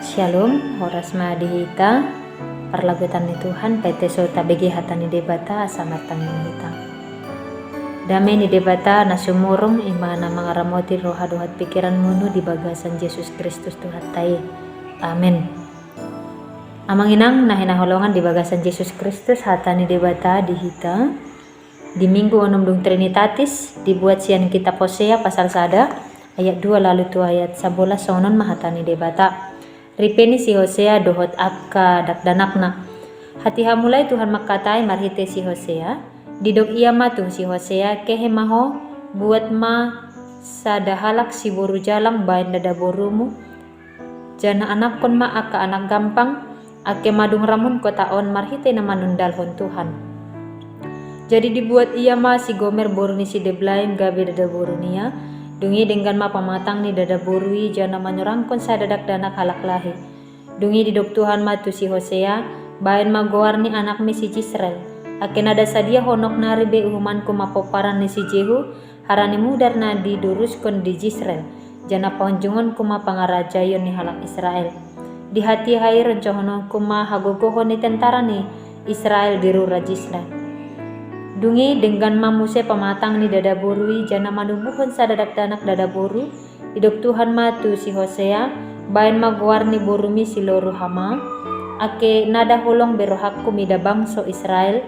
Shalom, horas madihita, parlagutan ni Tuhan, PT Sota BG hatani debata asamatang hita. Damai ni debata na sumurong imana mga ramoti roha duhat pikiran munu di bagasan Yesus Kristus Tuhan tayo. Amen. Amang inang na hinaholongan di bagasan Yesus Kristus hatani debata di hita. Di Minggu 6 Trinitatis dibuat sian kitab Hosea pasal sada ayat 2 lalu tu ayat 11 sonon mahatani debata. Ripeni si Hosea dohot akka dakdanakna. Hati hamulai Tuhan makatai marhite si Hosea. Didok ia matu si Hosea kehe maho buat ma sadahalak si boru jalang bain dada borumu. Jana anak kon ma akka anak gampang. Ake madung ramun kota on marhite na manundalhon Tuhan. Jadi dibuat ia ma si gomer boru ni si deblaim gabe dada boru nia. Dungi dengan ma pamatang ni dada borui jana manyorangkon sa dadak danak halak lahi. Dungi didok Tuhan ma tu si Hosea bain magoar ni anak mi si Jisrael. Aken ada sadia honok nari be uhuman ku mapoparan ni si Jehu harani mudar na didurus kon di Jisrael. Jana paunjungon ku ma pangarajayon ni halak Israel. Di hati hai rencohono ku ma hagogohon ni tentara ni Israel di rura Jisrael. Dungi dengan mamuse pamatang ni dada borui jana manubuhon sa dadak danak dada boru idok Tuhan matu si Hosea bain maguar ni borumi si loru hama ake nada hulong berohakku mida bangso Israel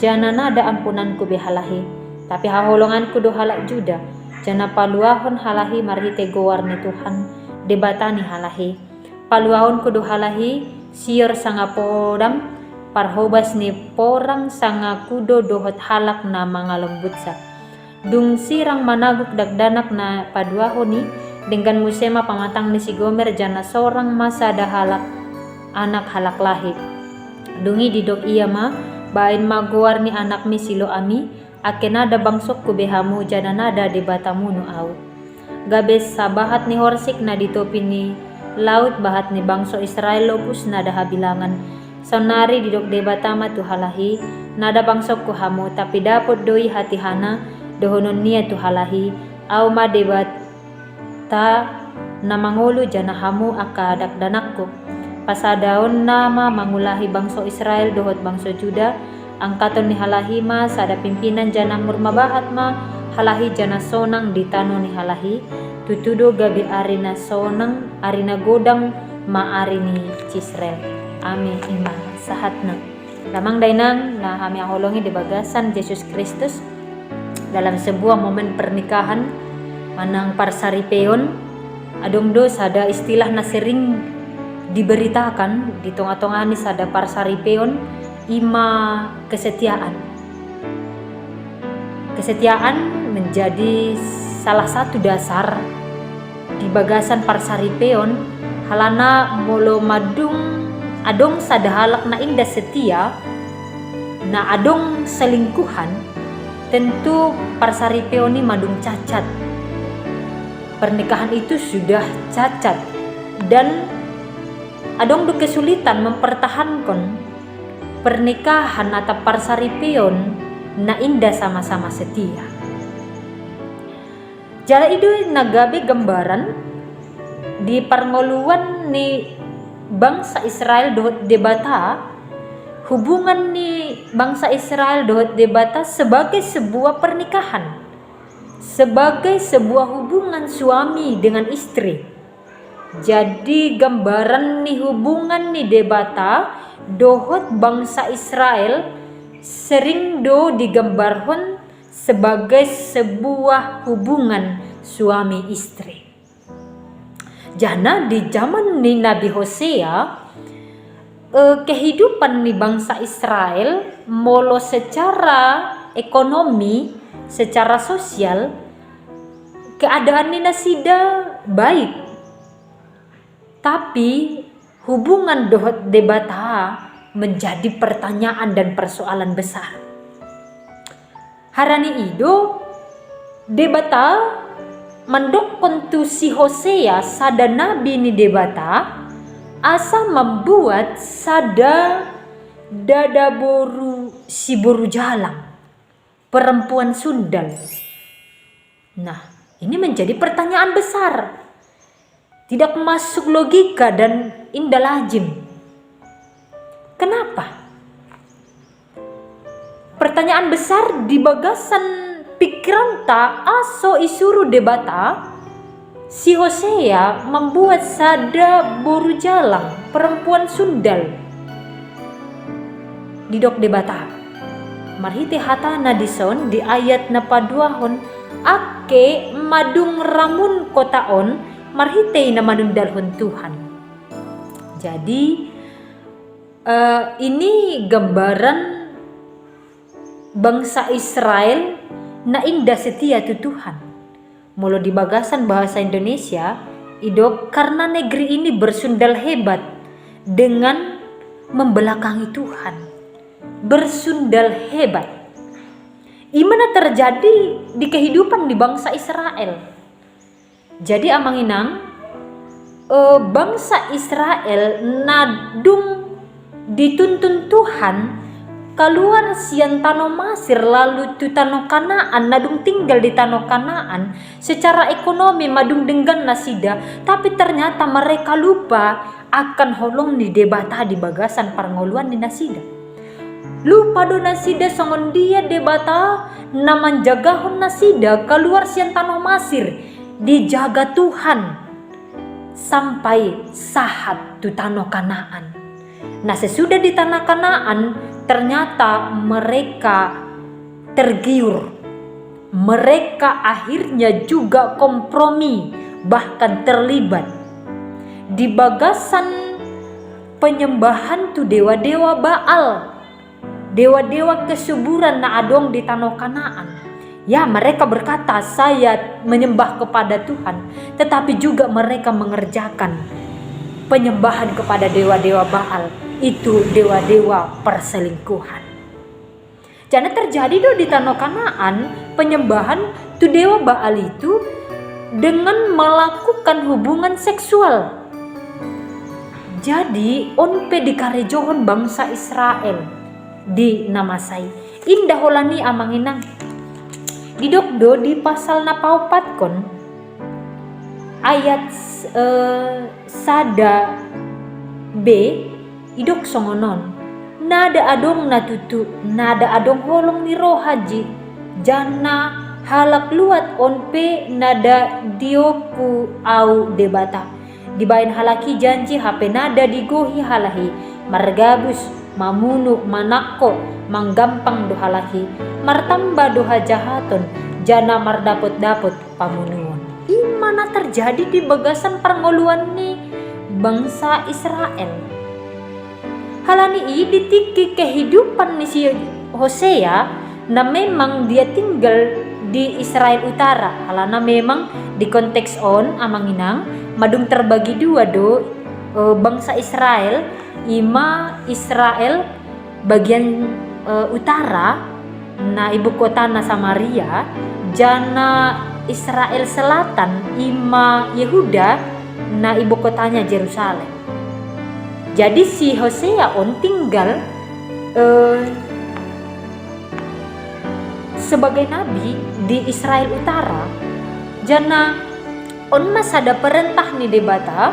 jana nada ampunanku behalahi tapi haholonganku do halak Juda jana paluahon halahi marhite goar ni Tuhan debatani halahi paluahon kudu halahi sior sangapodam parhobas ni porang sanga kudo dohot halak na mga lembutsa. Dung sirang managuk dagdanak na paduaho ni dengan musema pamatang ni si Gomer jana sorang masa dahalak anak halak lahi. Dungi didok iya ma bain maguar ni anak mi silo ami ake nada bangsok kubehamu jana nada debatamu nu au. Gabes sabahat ni horsik na ditopi ni laut bahat ni bangso Israel lopus nada habilangan. Sonari didok debatama tu halahi nada bangsok ku hamu tapi dapot doi hatihana dohonon nia tu halahi au ma debata na mangulu jana hamu aka dakdanakku pasadaon nama mangulahi bangso Israel dohot bangso Juda angkaton ni halahi ma sada pimpinan jana murmabahat ma halahi jana sonang di tano ni halahi tutudo gabi arina sonang arina godang ma arini Cisrel. Amin iman sahatna lamang dainang na kami holongi di bagasan Yesus Kristus dalam sebuah momen pernikahan manang parsaripeon adong do sada istilah na sering diberitakan di tonga-tongani sada parsaripeon ima kesetiaan menjadi salah satu dasar di bagasan parsaripeon halana molo madung adong sadahalak na indah setia na adong selingkuhan tentu parsaripeon ni madung cacat pernikahan itu sudah cacat dan adong do kesulitan mempertahankan pernikahan atau parsaripeon na indah sama-sama setia. Jala itu nagabe gambaran di parngoluan ni bangsa Israel dohot debata hubungan ni bangsa Israel dohot debata sebagai sebuah pernikahan sebagai sebuah hubungan suami dengan istri. Jadi gambaran ni hubungan ni debata dohot bangsa Israel sering do digambarkan sebagai sebuah hubungan suami istri. Jana di zaman ni Nabi Hosea kehidupan ni bangsa Israel molo secara ekonomi, secara sosial keadaan ni nasida baik. Tapi hubungan dohot debata menjadi pertanyaan dan persoalan besar. Harani ido debata mandok kontu si Hosea sada nabi ni debata asa membuat sada dada boru si boru jalang perempuan sundal. Nah, ini menjadi pertanyaan besar. Tidak masuk logika dan indah lazim. Kenapa? Pertanyaan besar di bagasan pikiran ta aso isuru debata, si Hosea membuat sada boru jalang perempuan sundal di dok debata. Marhite hatana dison di ayat na paduahon ake madung ramun kotaon marhite na manundalhon Tuhan. Jadi ini gambaran bangsa Israel na indah setia tu Tuhan. Mula di bagasan bahasa Indonesia, idok karena negeri ini bersundal hebat dengan membelakangi Tuhan. Bersundal hebat. Imana terjadi di kehidupan di bangsa Israel. Jadi amanginang bangsa Israel nadung dituntun Tuhan keluar sian tanah Mesir lalu tu tanah Kanaan, nadung tinggal di tanah Kanaan secara ekonomi madung denggan nasida, tapi ternyata mereka lupa akan holong ni debata di bagasan parngoluan di nasida. Lupa do nasida songon dia debata naman jagahon nasida keluar sian tanah Mesir dijaga Tuhan sampai sahat tu tanah Kanaan. Nah sesudah di tanah Kanaan ternyata mereka tergiur. Mereka akhirnya juga kompromi bahkan terlibat di bagasan penyembahan tu dewa-dewa Baal. Dewa-dewa kesuburan na adong di tanah Kanaan. Ya mereka berkata saya menyembah kepada Tuhan, tetapi juga mereka mengerjakan penyembahan kepada dewa-dewa Baal. Itu dewa-dewa perselingkuhan. Jadi terjadi do di tanah Kanaan penyembahan tu dewa Baal itu dengan melakukan hubungan seksual. Jadi onpe dikarejohon bangsa Israel di namasai. Indah holani amanginang. Didokdo di pasal na paupatkon ayat sada B idok songonon nada adong natutu nada adong holong ni roh haji jana halak luat onpe nada diopu au debata dibain halaki janji hape nada digohi halahi margabus mamunu manakko manggampang do halahi martamba doha jahaton jana mardapot-dapot pamunuon. Imana terjadi di bagasan perngoluan ni bangsa Israel. Halani ditiki kehidupan ni si Hosea na memang dia tinggal di Israel Utara. Halana memang di konteks on amanginang madung terbagi dua do bangsa Israel. Ima Israel bagian utara na ibu kota na Samaria, jana Israel selatan ima Yehuda na ibu kotanya Yerusalem. Jadi si Hosea on tinggal sebagai nabi di Israel Utara. Jana on masada perintah ni debata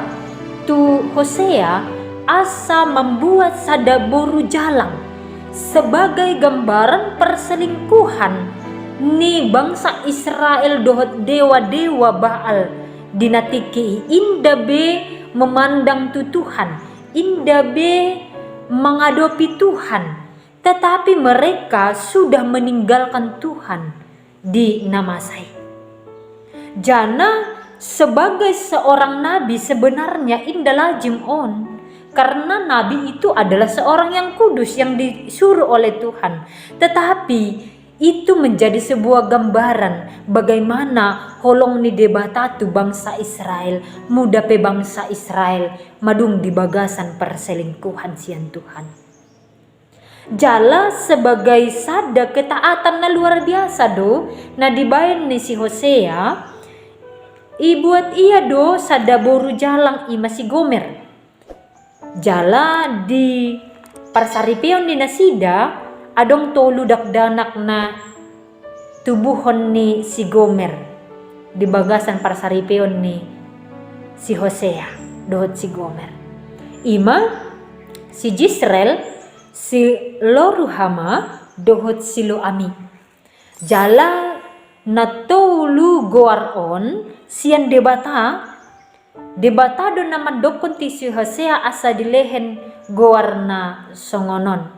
tu Hosea asa membuat sada boru jalang sebagai gambaran perselingkuhan ni bangsa Israel dohot dewa-dewa Baal dinatiki inda be memandang tu Tuhan. Indah be mengadopi Tuhan, tetapi mereka sudah meninggalkan Tuhan di namasai. Jana sebagai seorang nabi sebenarnya indah lazim on, karena nabi itu adalah seorang yang kudus yang disuruh oleh Tuhan. Tetapi itu menjadi sebuah gambaran bagaimana holong ni debata tu bangsa Israel, muda pe bangsa Israel madung di bagasan perselingkuhan sian Tuhan. Jala sebagai sada ketaatan na luar biasa do na dibayan ni si Hosea, ibuat ia do sada boru jalang ima si Gomer. Jala di parsaripion di nasida adong tolu dakdanak na tubuhon ni si Gomer di bagasan parsaripion ni si Hosea dohot si Gomer. Ima si Jisrel si Loruhama dohot si Loami. Jala natolu goaron sian debata do naman dokon ti si Hosea asa dilehen goarna songonon.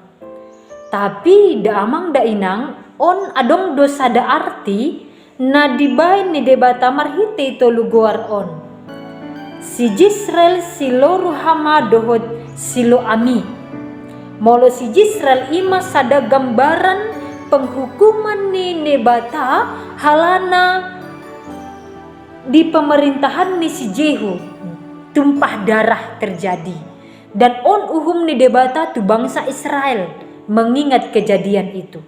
Tapi da amang da inang on adong dosa da arti na dibain ni debata marhite ito lugoar on. Si Jisrel si Loruhama dohot si Loami. Molo si Jisrel ima sada gambaran penghukuman ni debata halana di pemerintahan ni si Jehu tumpah darah terjadi. Dan on uhum ni debata tu bangsa Israel mengingat kejadian itu.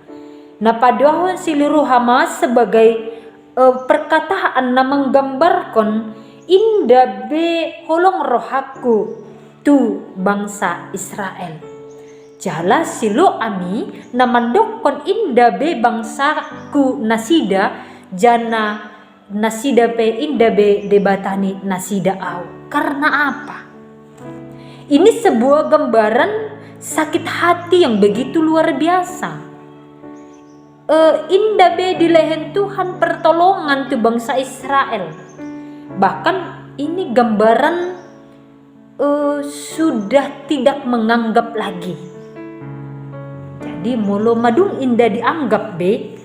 Nah padahal si Loruhama sebagai perkataan na menggambarkan inda be holong rohaku tu bangsa Israel. Jala si Loami na mandokon inda be bangsaku nasida jana nasida pe inda be debatani nasida au. Karena apa? Ini sebuah gambaran sakit hati yang begitu luar biasa. Inda be dilehen Tuhan pertolongan tu bangsa Israel. Bahkan ini gambaran sudah tidak menganggap lagi. Jadi molo madung inda dianggap be,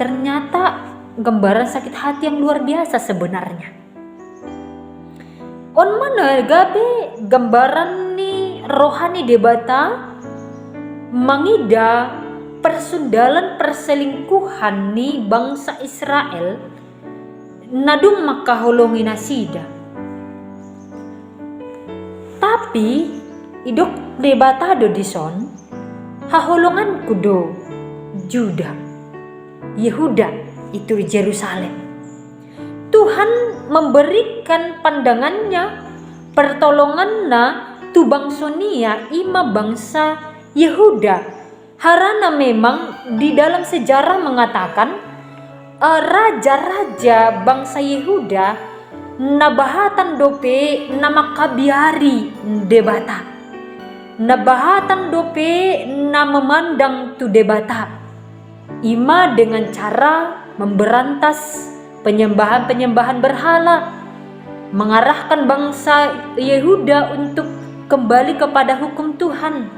ternyata gambaran sakit hati yang luar biasa sebenarnya. On mana gabe gambaran ni rohani debata mangida persundalan perselingkuhan ni bangsa Israel nadung makaholongi nasida. Tapi idok debata do dison haholongan kudo Juda, Yehuda itu di Yerusalem. Tuhan memberikan pandangannya pertolongannya tu bangsonia ima bangsa Yehuda. Harana memang di dalam sejarah mengatakan raja-raja bangsa Yehuda nabahatan dope nama kabiari debata. Nabahatan dope na memandang tu debata. Ima dengan cara memberantas penyembahan-penyembahan berhala, mengarahkan bangsa Yehuda untuk kembali kepada hukum Tuhan.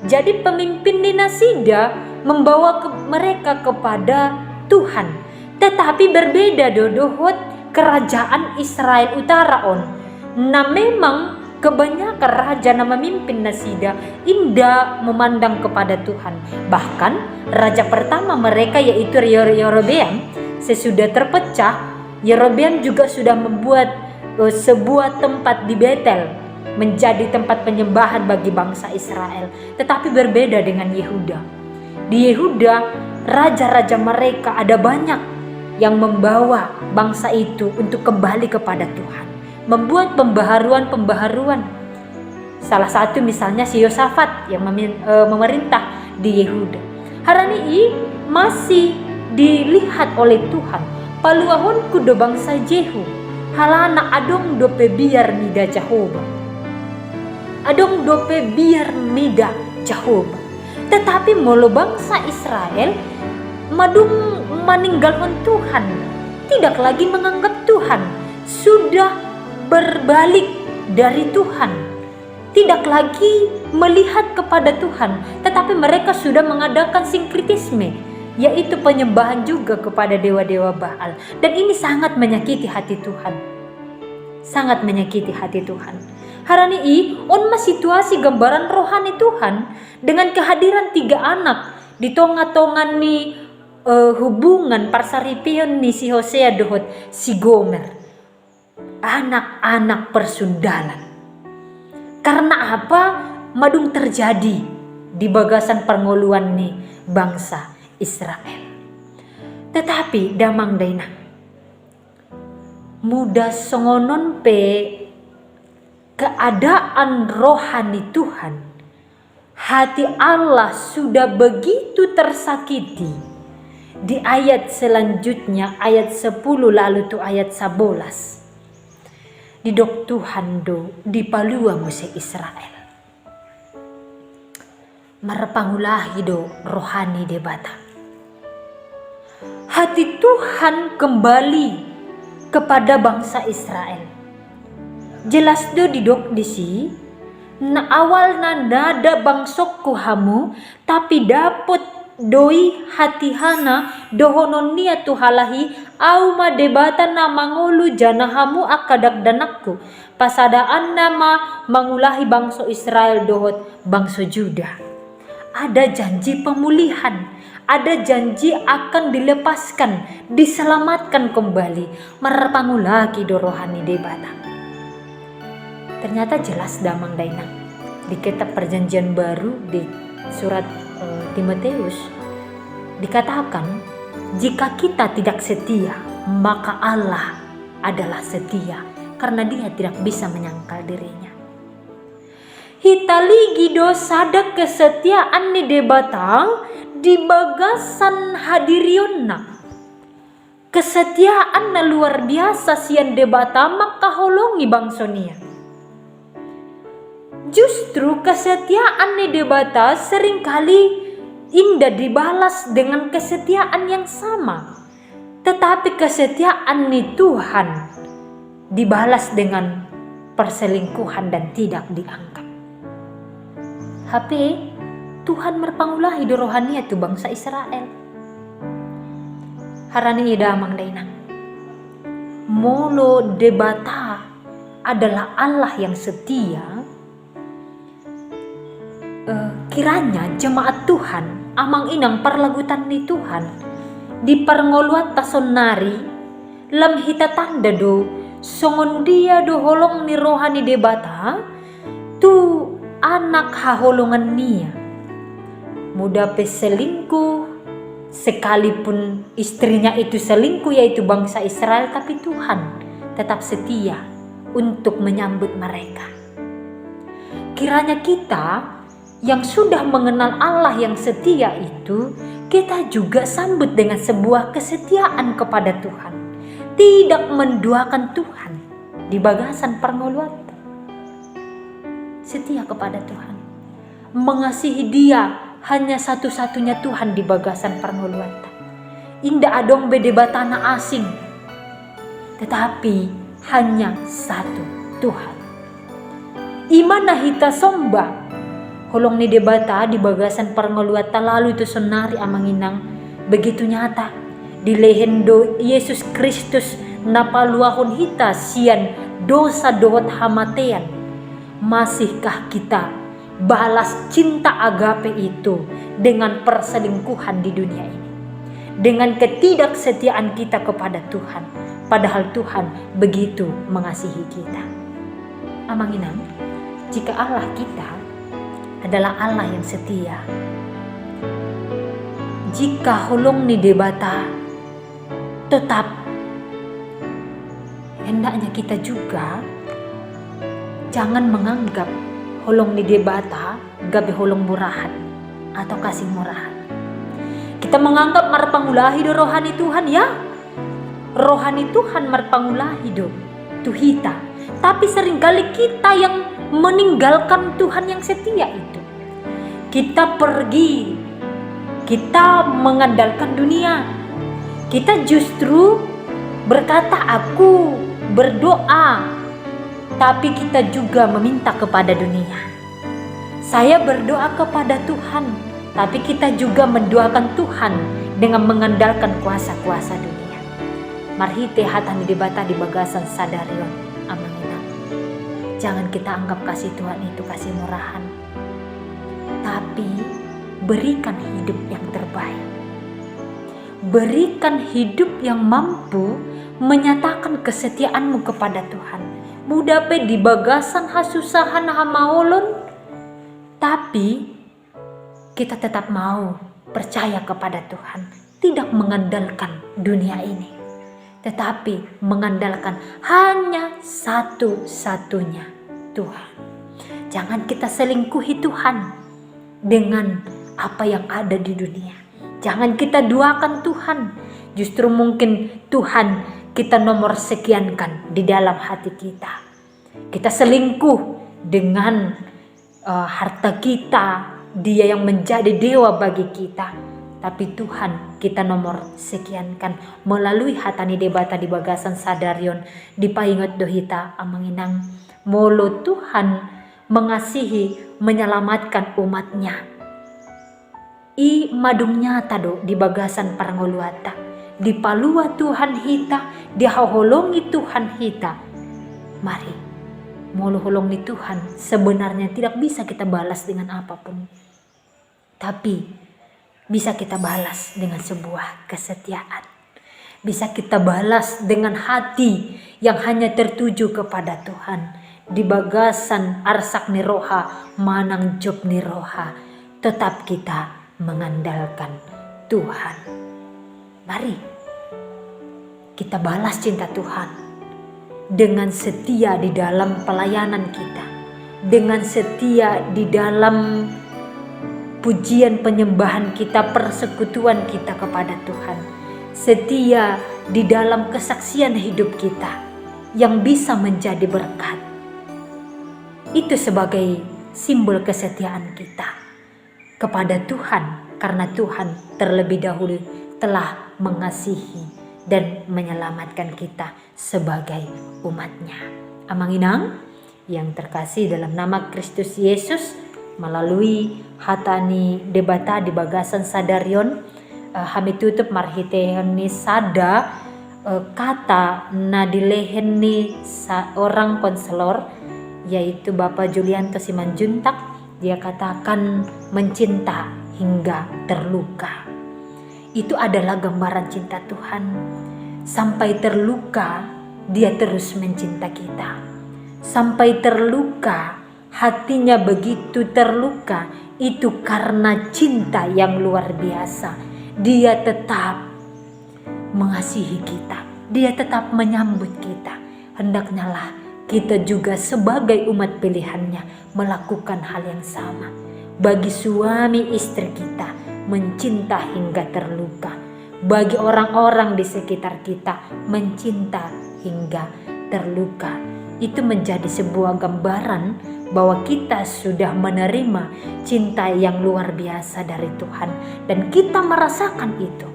Jadi pemimpin di Nasida membawa mereka kepada Tuhan. Tetapi berbeda dohot kerajaan Israel Utara on. Nah memang kebanyakan raja na memimpin Nasida indah memandang kepada Tuhan. Bahkan raja pertama mereka yaitu Yerobeam sesudah terpecah, Yerobeam juga sudah membuat sebuah tempat di Betel menjadi tempat penyembahan bagi bangsa Israel. Tetapi berbeda dengan Yehuda. Di Yehuda, raja-raja mereka ada banyak yang membawa bangsa itu untuk kembali kepada Tuhan. Membuat pembaharuan-pembaharuan. Salah satu misalnya si Yosafat yang memerintah di Yehuda. Hari ini masih dilihat oleh Tuhan. Paluahon kudo bangsa Jehu. Halana adong dope biar mida Jehovah. Adong dope biar mida Jehovah. Tetapi molo bangsa Israel madung meninggalkan Tuhan, tidak lagi menganggap Tuhan, sudah berbalik dari Tuhan, tidak lagi melihat kepada Tuhan, tetapi mereka sudah mengadakan sinkritisme, yaitu penyembahan juga kepada dewa-dewa Baal. Dan ini sangat menyakiti hati Tuhan, sangat menyakiti hati Tuhan. Hari ini on situasi gambaran rohani Tuhan dengan kehadiran 3 anak di tonga-tongan ni hubungan parsaripion ni si Hosea dohot si Gomer, anak-anak persundalan. Karena apa? Madung terjadi di bagasan perngoluan ni bangsa Israel. Tetapi damang daina muda songonon pe keadaan rohani Tuhan, hati Allah sudah begitu tersakiti. Di ayat selanjutnya, ayat 10 lalu tu ayat 11. didok Tuhan do di palua muse Israel. Marpangulahi do rohani debata. Hati Tuhan kembali kepada bangsa Israel. Jelas do didok disi na awal nada bangsok hamu tapi dapet doi hati hana dohonon nia tuhalahi au ma debata na mangulu janahamu akadak danakku pasadaan nama mangulahi bangso Israel dohot bangso Juda. Ada janji pemulihan, ada janji akan dilepaskan, diselamatkan kembali. Marpangulaki do rohani debata. Ternyata jelas damang dainang di kitab perjanjian baru di surat Timotius dikatakan jika kita tidak setia maka Allah adalah setia karena dia tidak bisa menyangkal dirinya. Hitaligi do sada kesetiaan ni debatang di bagasan hadirionna. Kesetiaan na luar biasa sian debata maka holongi bangsonia. Justru kesetiaan ni debata seringkali indah dibalas dengan kesetiaan yang sama. Tetapi kesetiaan ni Tuhan dibalas dengan perselingkuhan dan tidak dianggap. HP Tuhan merpangulahi do rohani itu bangsa Israel. Harani idamang dainang. Molo debata adalah Allah yang setia. Kiranya jemaat Tuhan amang inang parlagutan ni Tuhan di perngoluan tasonari lam hita tanda do songon dia do holong ni rohani debata tu anak haholongan nia muda peselingkuh sekalipun istrinya itu selingkuh yaitu bangsa Israel tapi Tuhan tetap setia untuk menyambut mereka. Kiranya kita yang sudah mengenal Allah yang setia itu kita juga sambut dengan sebuah kesetiaan kepada Tuhan, tidak menduakan Tuhan di bagasan perngoluan. Setia kepada Tuhan, mengasihi Dia hanya satu-satunya Tuhan di bagasan perngoluan. Indah adong bedebatana asing, tetapi hanya satu Tuhan. Imana hita sombah holong ni debata di bagasan perngoluan lalu itu sonari amanginang begitu nyata di lehendo Yesus Kristus napaluahon hita sian dosa dohot hamatean. Masihkah kita balas cinta agape itu dengan perselingkuhan di dunia ini, dengan ketidaksetiaan kita kepada Tuhan, padahal Tuhan begitu mengasihi kita. Amanginang, jika Allah kita adalah Allah yang setia, jika holong ni debata tetap hendaknya kita juga jangan menganggap holong ni debata gabe holong murahan atau kasih murahan. Kita menganggap marpangulahi do rohani Tuhan ya. Rohani Tuhan marpangulahi do tuhita. Tapi seringkali kita yang meninggalkan Tuhan yang setia itu. Kita pergi, kita mengandalkan dunia. Kita justru berkata aku berdoa, tapi kita juga meminta kepada dunia. Saya berdoa kepada Tuhan, tapi kita juga mendoakan Tuhan dengan mengandalkan kuasa-kuasa dunia. Marhite hatani debata di bagasan sadarion amanginang. Jangan kita anggap kasih Tuhan itu kasih murahan, tapi berikan hidup yang terbaik. Berikan hidup yang mampu menyatakan kesetiaanmu kepada Tuhan. Muda pe di bagasan hasusahan hamaolon, tapi kita tetap mau percaya kepada Tuhan, tidak mengandalkan dunia ini, tetapi mengandalkan hanya satu-satunya Tuhan. Jangan kita selingkuhi Tuhan dengan apa yang ada di dunia. Jangan kita duakan Tuhan. Justru mungkin Tuhan kita nomor sekiankan di dalam hati kita. Kita selingkuh dengan harta kita, dia yang menjadi dewa bagi kita. Tapi Tuhan kita nomor sekiankan melalui hatani debata di bagasan sadarion di paingot dohita amanginang molo Tuhan mengasihi menyelamatkan umatnya. I madung nyata do di bagasan parangoluata, di palua Tuhan hita, di haholongi Tuhan hita. Mari molo holongi Tuhan sebenarnya tidak bisa kita balas dengan apapun, tapi bisa kita balas dengan sebuah kesetiaan. Bisa kita balas dengan hati yang hanya tertuju kepada Tuhan. Di bagasan arsak niroha manang job niroha, tetap kita mengandalkan Tuhan. Mari kita balas cinta Tuhan dengan setia di dalam pelayanan kita, dengan setia di dalam pujian penyembahan kita, persekutuan kita kepada Tuhan, setia di dalam kesaksian hidup kita yang bisa menjadi berkat. Itu sebagai simbol kesetiaan kita kepada Tuhan, karena Tuhan terlebih dahulu telah mengasihi dan menyelamatkan kita sebagai umatnya. Amanginang yang terkasih dalam nama Kristus Yesus, melalui hatani debata di bagasan sadarion, kami tutup marhiteheni sada kata nadileheni seorang konselor, yaitu Bapak Julianto Simanjuntak. Dia katakan mencinta hingga terluka. Itu adalah gambaran cinta Tuhan. Sampai terluka, dia terus mencinta kita. Sampai terluka, hatinya begitu terluka, itu karena cinta yang luar biasa. Dia tetap mengasihi kita. Dia tetap menyambut kita. Hendaknya lah kita juga sebagai umat pilihannya melakukan hal yang sama. Bagi suami istri kita, mencinta hingga terluka. Bagi orang-orang di sekitar kita, mencinta hingga terluka. Itu menjadi sebuah gambaran bahwa kita sudah menerima cinta yang luar biasa dari Tuhan. Dan kita merasakan itu.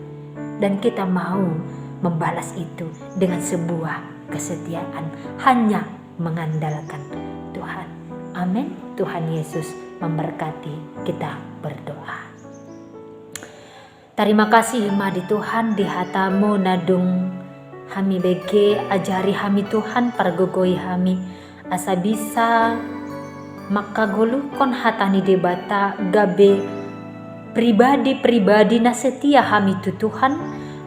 Dan kita mau membalas itu dengan sebuah kesetiaan. Hanya mengandalkan Tuhan. Amin. Tuhan Yesus memberkati. Kita berdoa. Terima kasih madi Tuhan di hatamu nadung kami bege ajari kami Tuhan pergogoi kami asa bisa maka golukon hatani debata gabe pribadi na setia kami tu Tuhan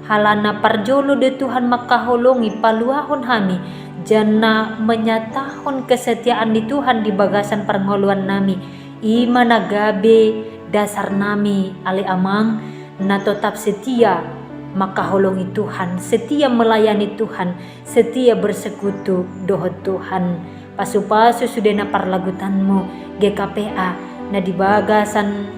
halana parjolo de Tuhan maka holongi paluahon kami jana menyatahon kesetiaan di Tuhan di bagasan perngoluan nami imana gabe dasar nami ale amang na tetap setia maka holongi Tuhan, setia melayani Tuhan, setia bersekutu dohot Tuhan. Pasu-pasu sudah na parlagutanmu GKPA na di bagasan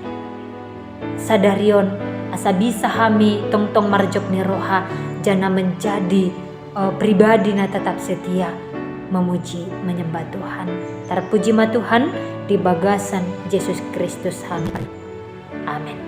sadarion asa bisa kami tong-tong marjok ni roha jana menjadi pribadi na tetap setia memuji menyembah Tuhan. Terpuji ma Tuhan di bagasan Yesus Kristus kami. Amin.